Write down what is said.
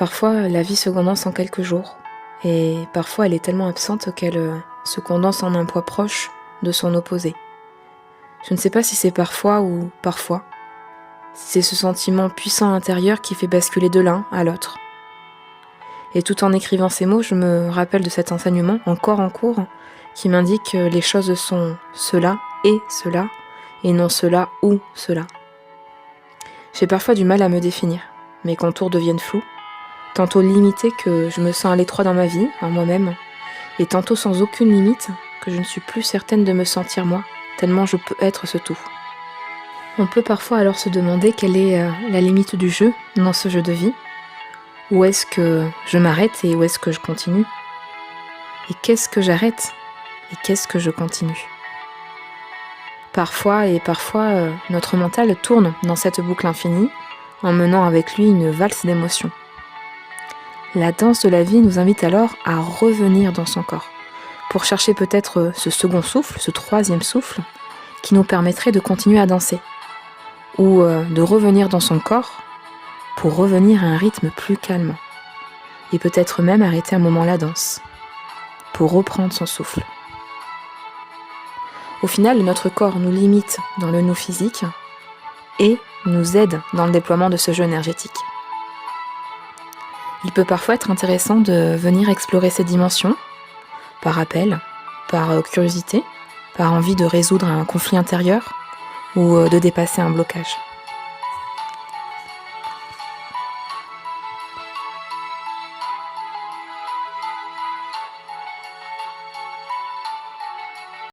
Parfois, la vie se condense en quelques jours, et parfois elle est tellement absente qu'elle se condense en un poids proche de son opposé. Je ne sais pas si c'est parfois ou parfois. C'est ce sentiment puissant intérieur qui fait basculer de l'un à l'autre. Et tout en écrivant ces mots, je me rappelle de cet enseignement, encore en cours, qui m'indique que les choses sont cela, et non cela ou cela. J'ai parfois du mal à me définir. Mes contours deviennent flous, tantôt limités que je me sens à l'étroit dans ma vie, en moi-même, et tantôt sans aucune limite que je ne suis plus certaine de me sentir moi, tellement je peux être ce tout. On peut parfois alors se demander quelle est la limite du jeu dans ce jeu de vie. Où est-ce que je m'arrête et où est-ce que je continue? Et qu'est-ce que j'arrête et qu'est-ce que je continue? Parfois, notre mental tourne dans cette boucle infinie, en menant avec lui une valse d'émotions. La danse de la vie nous invite alors à revenir dans son corps, pour chercher peut-être ce second souffle, ce troisième souffle, qui nous permettrait de continuer à danser, ou de revenir dans son corps pour revenir à un rythme plus calme, et peut-être même arrêter un moment la danse, pour reprendre son souffle. Au final, notre corps nous limite dans le nous physique et nous aide dans le déploiement de ce jeu énergétique. Il peut parfois être intéressant de venir explorer ces dimensions, par appel, par curiosité, par envie de résoudre un conflit intérieur ou de dépasser un blocage.